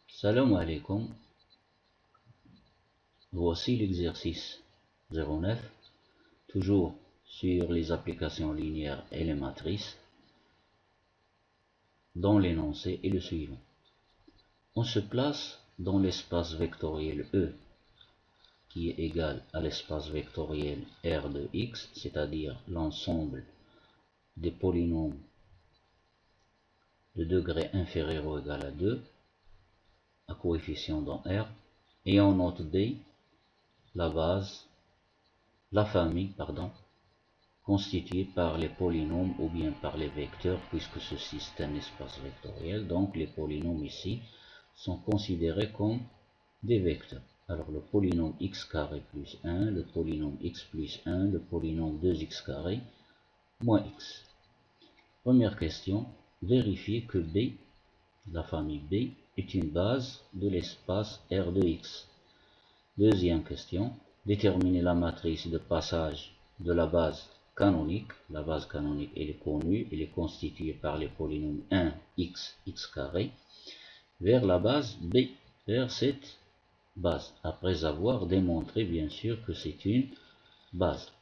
Salam alaikum. Voici l'exercice 09, toujours sur les applications linéaires et les matrices, dont l'énoncé est le suivant. On se place dans l'espace vectoriel E, qui est égal à l'espace vectoriel R de X, c'est-à-dire l'ensemble des polynômes de degré inférieur ou égal à 2, à coefficient dans R, et on note B, la famille, constituée par les polynômes ou bien par les vecteurs, puisque ceci est un espace vectoriel. Donc les polynômes ici sont considérés comme des vecteurs. Alors le polynôme x carré plus 1, le polynôme x plus 1, le polynôme 2x carré moins x. Première question, vérifier que B, la famille B, est une base de l'espace R de X. Deuxième question, déterminer la matrice de passage de la base canonique. La base canonique, elle est connue, elle est constituée par les polynômes 1, x, x carré, vers la base B, vers cette base, après avoir démontré bien sûr que c'est une base.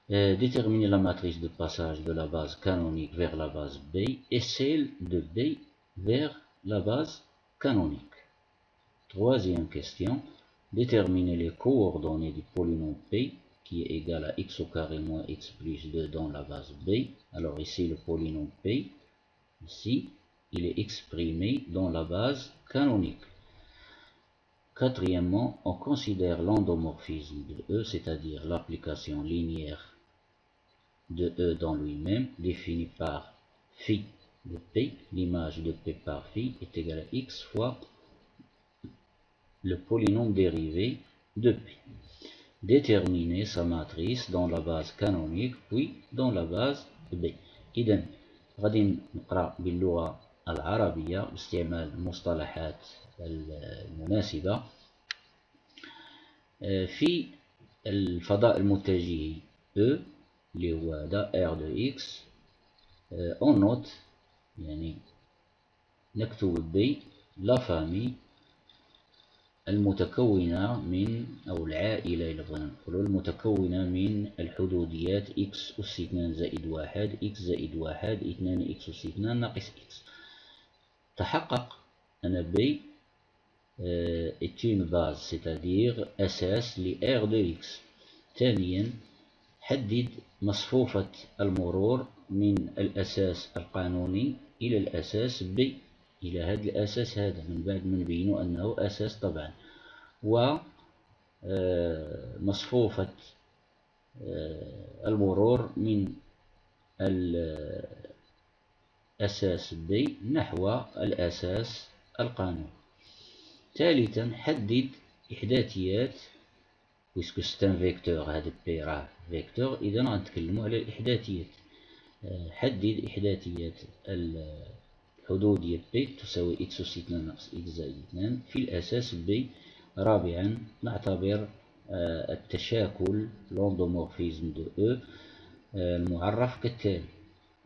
Déterminer la matrice de passage de la base canonique vers la base B et celle de B vers la base canonique. Troisième question, déterminer les coordonnées du polynôme P qui est égal à x au carré moins x plus 2 dans la base B. Alors ici le polynôme P, ici, il est exprimé dans la base canonique. Quatrièmement, on considère l'endomorphisme de E, c'est-à-dire l'application linéaire de E dans lui-même, défini par phi de P. L'image de P par phi est égale à x fois le polynôme dérivé de P. Déterminer sa matrice dans la base canonique puis dans la base B. إذن غادي نقرأ باللغة العربية باستعمال المصطلحات المناسبة. في الفضاء المتجه E اللي هو هذا R de X، on note يعني نكتب B لا فامي المتكونة من، أو العائلة إذا بغينا نقولوا، المتكونة من الحدوديات x أس 2 زائد 1 x زائد 1 2 x أس 2 ناقص x. تحقق أن B est une base، c'est-à-dire أساس ل R de X. ثانيا، حدد مصفوفة المرور من الأساس القانوني إلى الأساس B، إلى هذا الأساس هذا، من بعد ما نبينوا أنه أساس طبعا. ومصفوفة المرور من الأساس B نحو الأساس القانوني. ثالثا، حدد إحداثيات، puisque c'est un vecteur، هذا P راه فيكتور، إذا غنتكلموا على الإحداثيات. حدد إحداثيات الحدودية P تساوي x أس 2 ناقص x زائد 2 في الأساس B. رابعا، نعتبر التشاكل l'endomorphisme de E المعرف كالتالي: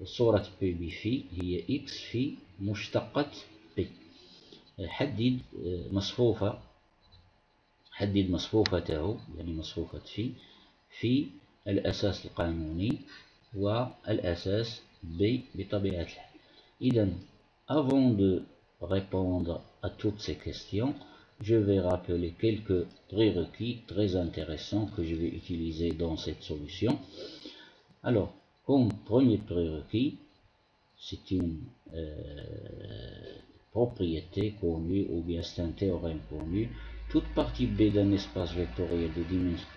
صورة P بفي هي x في مشتقة P. حدد مصفوفته، يعني مصفوفة في الأساس القانوني والأساس B بطبيعة الحال. إذن avant de répondre à toutes ces questions, je vais rappeler quelques prérequis très intéressants que je vais utiliser dans cette solution. Alors, comme premier prérequis, c'est une propriété connue, ou bien c'est un théorème connu: toute partie B d'un espace vectoriel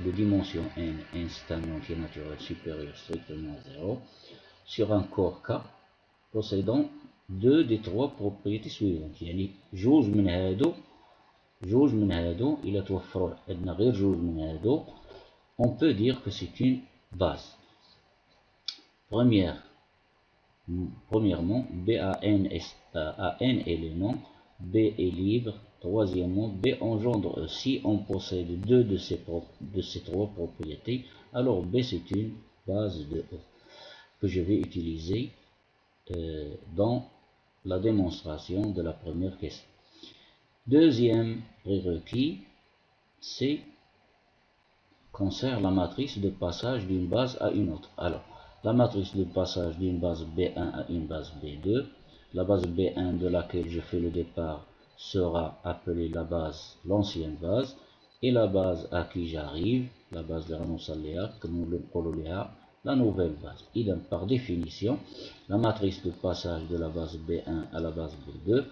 de dimension n, n c'est un entier naturel supérieur strictement à 0, sur un corps K possédant deux des trois propriétés suivantes. يعني جوج من هادو إلا توفروا عندنا غير جوج من هادو، on peut dire que c'est une base. Premièrement, B a n éléments, B est libre. Troisièmement, B engendre E. Si on possède deux de ces trois propriétés, alors B c'est une base de E que je vais utiliser dans la démonstration de la première question. Deuxième prérequis, c'est concerne la matrice de passage d'une base à une autre. Alors, la matrice de passage d'une base B1 à une base B2, la base B1 de laquelle je fais le départ sera appelée la base, l'ancienne base, et la base à qui j'arrive, la base de la nouvelle base. Par définition, la matrice de passage de la base B1 à la base B2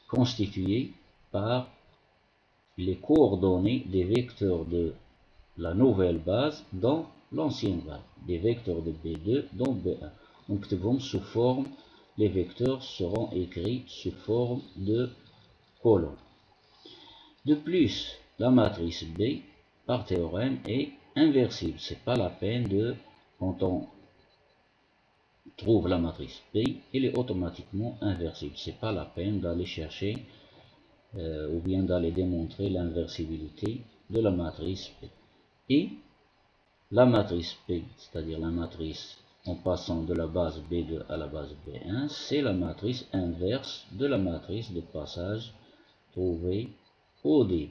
constituée par les coordonnées des vecteurs de la nouvelle base dans l'ancienne base, des vecteurs de B2 dans B1. Donc, sous forme, les vecteurs seront écrits sous forme de colonnes. De plus, la matrice B, par théorème, est inversible. C'est pas la peine de, quand on trouve la matrice B, elle est automatiquement inversible. C'est pas la peine d'aller chercher ou bien d'aller démontrer l'inversibilité de la matrice B. Et la matrice P, c'est-à-dire la matrice en passant de la base B2 à la base B1, c'est la matrice inverse de la matrice de passage trouvée au début.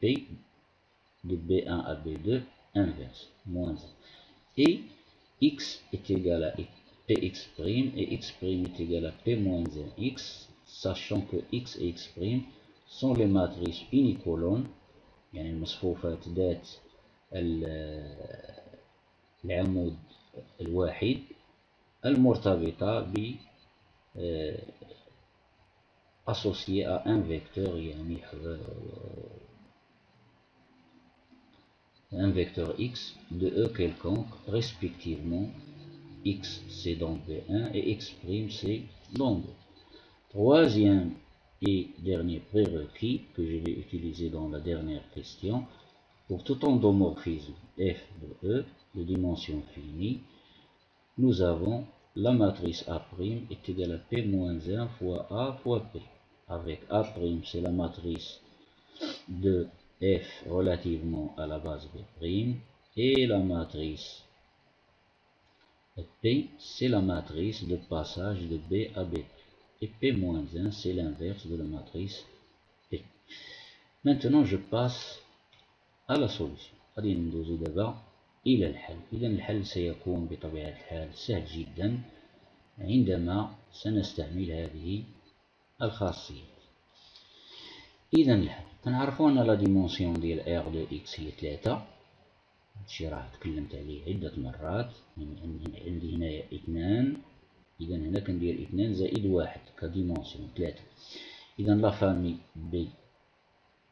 P de B1 à B2 inverse, moins 1. Et x est égal à Px' et x' est égal à P moins 1x, sachant que x et x' sont les matrices unicolonnes, يعني المصفوفات ذات العمود الواحد المرتبطة ب associé à un vecteur يعني un vecteur x de E quelconque, respectivement x c'est dans B1 et x' c'est dans B. Troisième et dernier prérequis que je vais utiliser dans la dernière question, pour tout endomorphisme f de E de dimension finie, nous avons la matrice A' est égale à P moins 1 fois A fois P, avec A' c'est la matrice de F relativement à la base B', et la matrice P c'est la matrice de passage de B à B', et P moins 1 c'est l'inverse de la matrice P. Maintenant je passe à la solution. غادي ندوزو دابا إلى الحل. إذا الحل سيكون بطبيعة الحال سهل جدا عندما سنستعمل هذه الخاصية. إذا الحل كنعرفو أن لا ديمونسيون ديال R دو إكس هي 3. هادشي راه تكلمت عليه عدة مرات. عندي هنايا 2، إذا هنا كندير 2 زائد 1 كديمونسيون 3. إذا لا فامي بي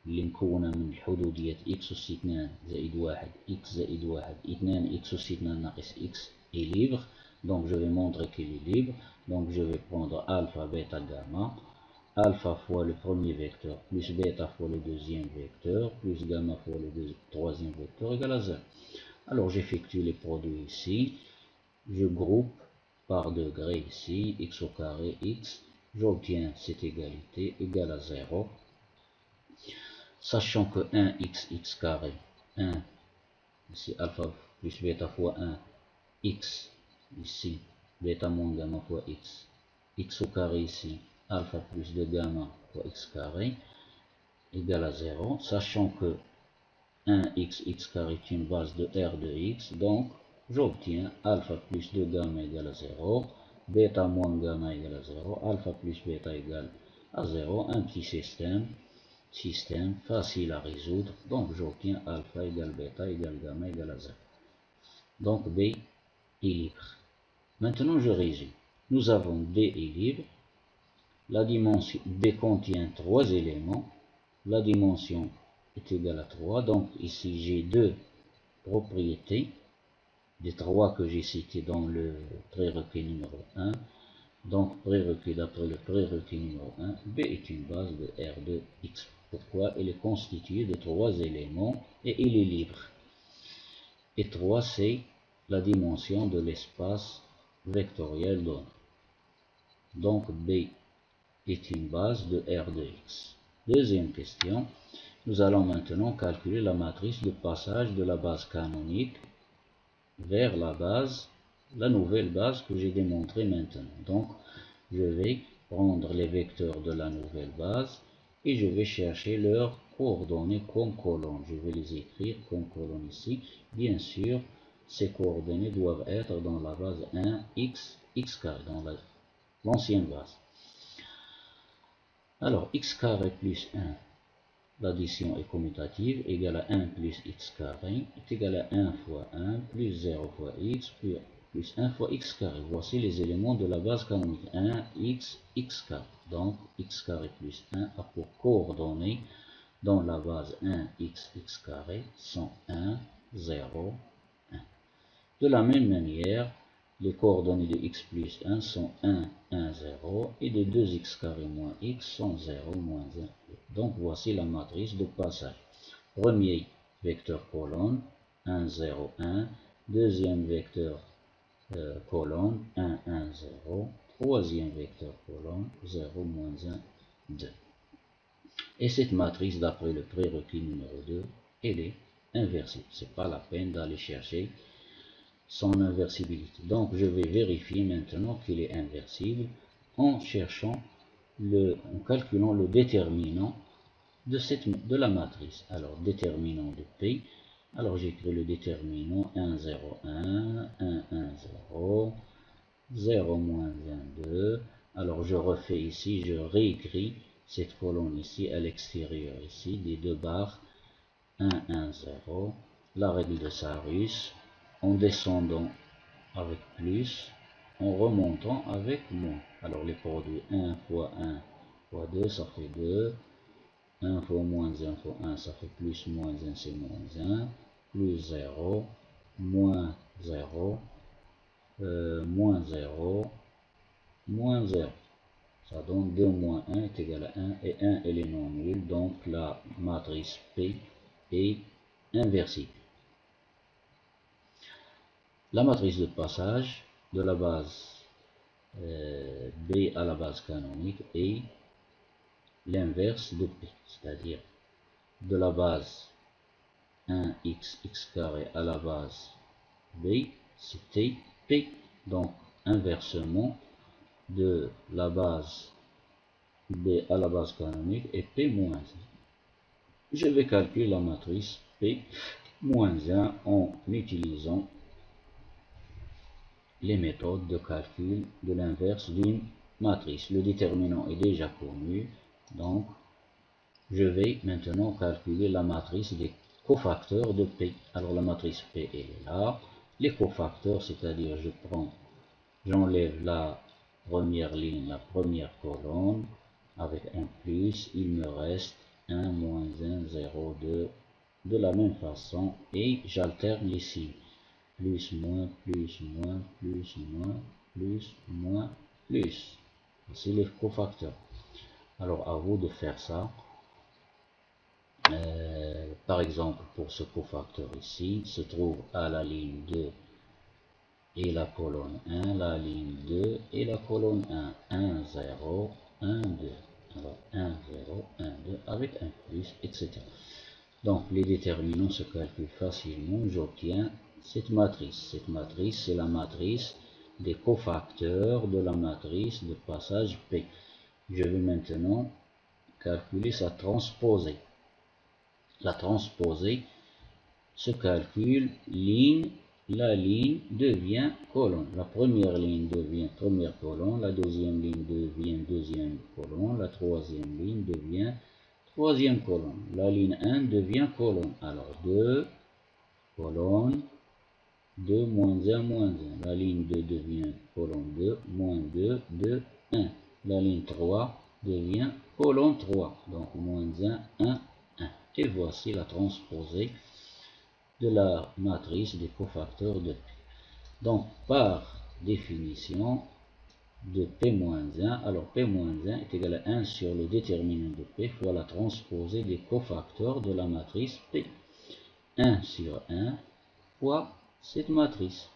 اللي مكونة من الحدوديات x أس 2 زائد 1 x زائد 1 2 x أس 2 ناقص x est libre. Donc je vais montrer qu'il est libre. Donc je vais prendre alpha, bêta, gamma. Alpha fois le premier vecteur plus bêta fois le deuxième vecteur plus gamma fois le troisième vecteur égale à 0. Alors j'effectue les produits ici. Je groupe par degré ici x au carré x. J'obtiens cette égalité égale à 0. Sachant que 1x carré, 1, ici alpha plus bêta fois 1, x, ici bêta moins gamma fois x au carré ici, alpha plus 2 gamma fois x carré, égale à 0, sachant que 1x carré est une base de R de x, donc j'obtiens alpha plus 2 gamma égale à 0, bêta moins gamma égale à 0, alpha plus bêta égale à 0, un petit système facile à résoudre, donc j'obtiens alpha égale bêta égale gamma égale à 0. Donc B est libre. Maintenant je résume. Nous avons B est libre. La dimension B contient 3 éléments. La dimension est égale à 3. Donc ici j'ai deux propriétés des 3 que j'ai cités dans le prérequis numéro 1. Donc prérequis d'après le prérequis numéro 1, B est une base de R de X. Pourquoi? Elle est constituée de 3 éléments et il est libre. Et 3 c'est la dimension de l'espace vectoriel donné. Donc B est une base de R de X. Deuxième question, nous allons maintenant calculer la matrice de passage de la base canonique vers la base, la nouvelle base que j'ai démontrée maintenant. Donc je vais prendre les vecteurs de la nouvelle base et je vais chercher leurs coordonnées comme colonne. Je vais les écrire comme colonne ici. Bien sûr, ces coordonnées doivent être dans la base 1, x carré, dans l'ancienne base. Alors, x carré plus 1, l'addition est commutative, égale à 1 plus x carré, est égal à 1 fois 1, plus 0 fois x, plus 1 fois x carré. Voici les éléments de la base canonique. 1, x carré. Donc, x carré plus 1 a pour coordonnées dans la base 1, x carré sont 1, 0, 1. De la même manière, les coordonnées de x plus 1 sont 1, 1, 0, et de 2x carré moins x sont 0, moins 1. Donc voici la matrice de passage. Premier vecteur colonne, 1, 0, 1. Deuxième vecteur colonne, 1, 1, 0. Troisième vecteur colonne, 0, moins 1, 2. Et cette matrice, d'après le prérequis numéro 2, elle est inversible. Ce n'est pas la peine d'aller chercher son inversibilité. Donc je vais vérifier maintenant qu'il est inversible en cherchant en calculant le déterminant de la matrice. Alors déterminant de P, alors j'écris le déterminant 1, 0, 1, 1, 1, 0, 0, moins 1, 2. Alors je refais ici, je réécris cette colonne ici à l'extérieur ici des deux barres 1, 1, 0, la règle de Sarus, en descendant avec plus, en remontant avec moins. Alors les produits 1 fois 1 fois 2, ça fait 2. 1 fois moins 1 fois 1, ça fait plus moins 1, c'est moins 1. Plus 0, moins 0, moins 0, moins 0. Ça donne 2 moins 1 est égal à 1, et 1 elle est non nulle, donc la matrice P est inversible. La matrice de passage de la base B à la base canonique est l'inverse de P, c'est-à-dire de la base 1x carré à la base B, c'était P. Donc inversement de la base B à la base canonique est P moins 1. Je vais calculer la matrice P moins 1 en utilisant les méthodes de calcul de l'inverse d'une matrice. Le déterminant est déjà connu, donc je vais maintenant calculer la matrice des cofacteurs de P. Alors la matrice P elle est là. Les cofacteurs, c'est-à-dire j'enlève la première ligne, la première colonne avec un plus, il me reste 1, moins 1, 0, 2 de la même façon et j'alterne les signes. Plus, moins, plus, moins, plus, moins, plus, moins, plus. C'est les cofacteurs. Alors à vous de faire ça. Par exemple, pour ce cofacteur ici, se trouve à la ligne 2 et la colonne 1, la ligne 2 et la colonne 1. 1, 0, 1, 2. Alors 1, 0, 1, 2 avec un plus, etc. Donc les déterminants se calculent facilement. J'obtiens cette matrice. Cette matrice, c'est la matrice des cofacteurs de la matrice de passage P. Je vais maintenant calculer sa transposée. La transposée se calcule ligne, la ligne devient colonne. La première ligne devient première colonne, la deuxième ligne devient deuxième colonne, la troisième ligne devient troisième colonne. La ligne 1 devient colonne. Alors 2, colonne, 2, moins 1, moins 1. La ligne 2 devient colonne 2, moins 2, 2, 1. La ligne 3 devient colonne 3. Donc moins 1, 1, 1. Et voici la transposée de la matrice des cofacteurs de P. Donc par définition de P-1, alors P-1 est égal à 1 sur le déterminant de P fois la transposée des cofacteurs de la matrice P. 1 sur 1 fois cette matrice.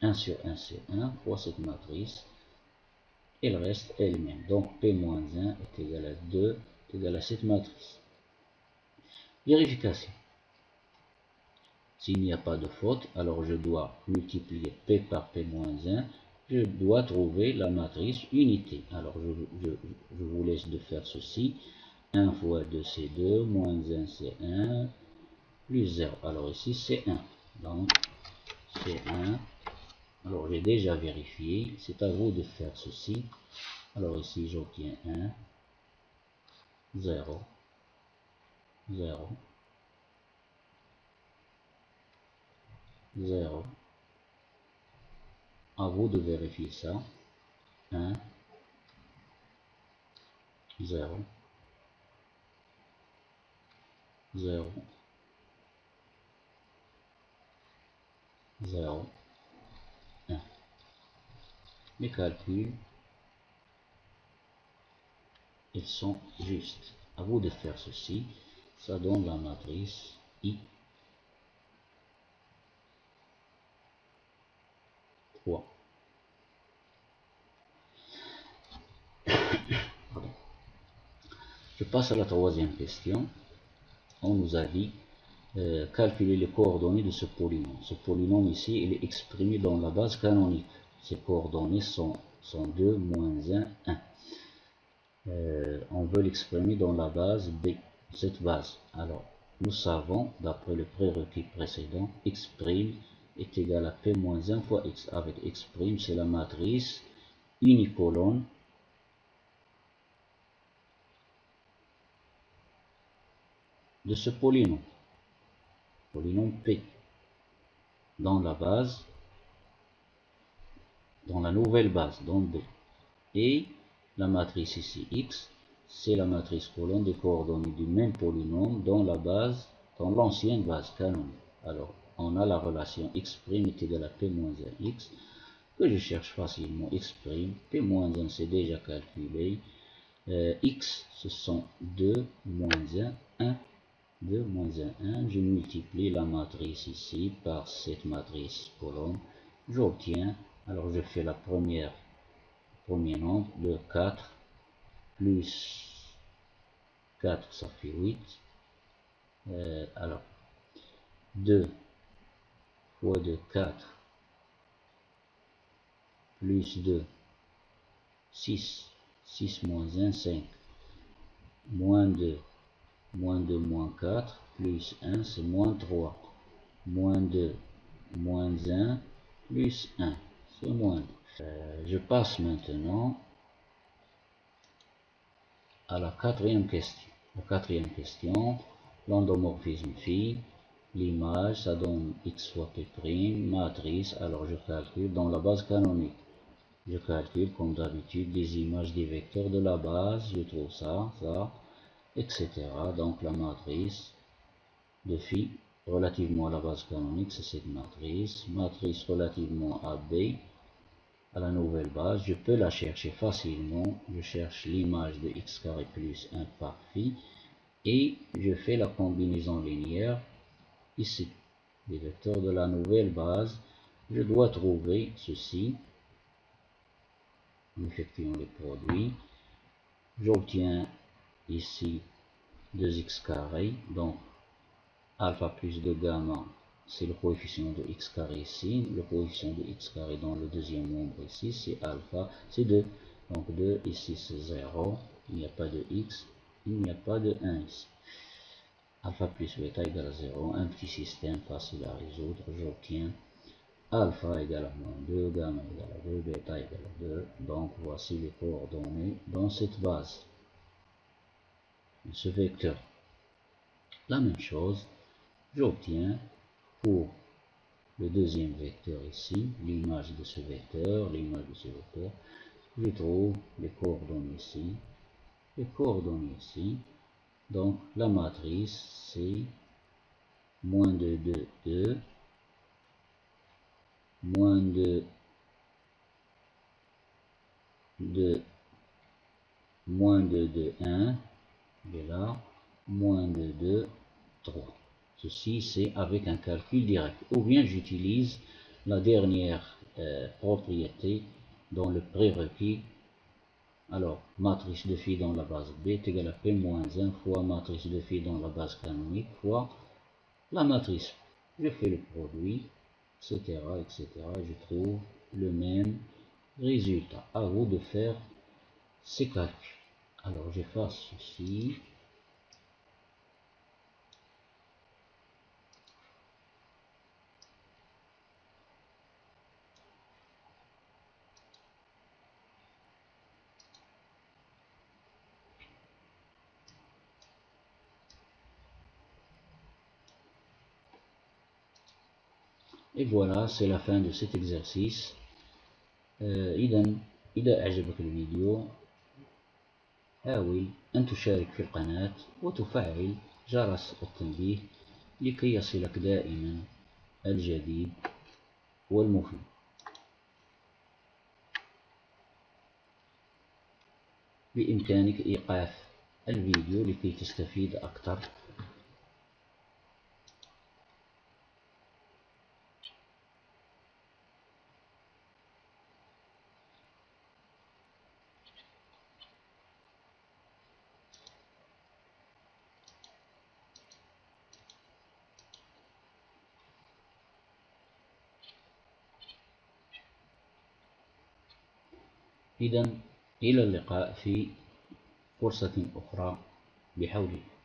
1 sur 1 c'est 1 fois cette matrice. Elle reste elle-même. Donc P-1 est égal à 2 est égal à cette matrice. Vérification. S'il n'y a pas de faute, alors je dois multiplier P par P-1, je dois trouver la matrice unité. Alors je vous laisse de faire ceci. 1 fois 2 c'est 2, moins 1 c'est 1, plus 0. Alors ici c'est 1. Donc c'est 1. Alors j'ai déjà vérifié. C'est à vous de faire ceci. Alors ici j'obtiens 1, 0, 0, 0. À vous de vérifier ça. 1, 0, 0, 0, 1. Mes calculs, ils sont justes. À vous de faire ceci. Ça donne la matrice I3. Je passe à la troisième question. On nous a dit calculer les coordonnées de ce polynôme. Ce polynôme ici, il est exprimé dans la base canonique. Ces coordonnées sont 2, moins 1, 1. On veut l'exprimer dans la base B, cette base. Alors, nous savons, d'après le prérequis précédent, x' est égal à p moins 1 fois x. Avec x', c'est la matrice unicolone de ce polynôme P, dans la base, dans la nouvelle base, dans B. Et la matrice ici x, c'est la matrice colonne des coordonnées du même polynôme dans la base, dans l'ancienne base canonique. Alors, on a la relation x' est égal à p moins 1 x, que je cherche facilement. X', p moins 1 c'est déjà calculé. X, ce sont 2 moins 1, 1. 2 moins 1, 1, je multiplie la matrice ici par cette matrice colonne, j'obtiens, alors je fais la premier nombre de 4, plus 4 ça fait 8, alors 2 fois 2, 4, plus 2, 6, 6 moins 1, 5, moins 2, moins 4, plus 1, c'est moins 3, moins 2, moins 1, plus 1, c'est moins 2. Je passe maintenant à la quatrième question. La quatrième question, l'endomorphisme phi, l'image, ça donne x fois p', matrice, alors je calcule dans la base canonique. Je calcule comme d'habitude les images des vecteurs de la base, je trouve ça, etc. Donc la matrice de phi relativement à la base canonique, c'est cette matrice. Matrice relativement à B, à la nouvelle base, je peux la chercher facilement. Je cherche l'image de x carré plus 1 par phi et je fais la combinaison linéaire ici des vecteurs de la nouvelle base. Je dois trouver ceci en effectuant les produits. J'obtiens ici 2x carré, donc alpha plus 2 gamma, c'est le coefficient de x carré ici, le coefficient de x carré dans le deuxième nombre ici, c'est alpha, c'est 2, donc 2 ici c'est 0, il n'y a pas de x, il n'y a pas de 1 ici. Alpha plus bêta égale à 0, un petit système facile à résoudre, j'obtiens alpha égale à moins 2, gamma égale à 2, bêta égale à 2, donc voici les coordonnées dans cette base, ce vecteur. La même chose, j'obtiens pour le deuxième vecteur ici, l'image de ce vecteur, je trouve les coordonnées ici, donc la matrice c'est moins de 2, 2, moins de 2, moins de 2, 1, et là, moins de 2, 3. Ceci, c'est avec un calcul direct. Ou bien j'utilise la dernière propriété dans le prérequis. Alors, matrice de phi dans la base B est égale à P moins 1 fois matrice de phi dans la base canonique fois la matrice. Je fais le produit, etc., etc. Je trouve le même résultat. À vous de faire ces calculs. Alors j'efface ceci. Et voilà, c'est la fin de cet exercice. إذا أعجبك الفيديو حاول أن تشارك في القناة وتفعل جرس التنبيه لكي يصلك دائما الجديد والمفيد. بإمكانك إيقاف الفيديو لكي تستفيد أكثر. إذن إلى اللقاء في فرصة أخرى بحول الله.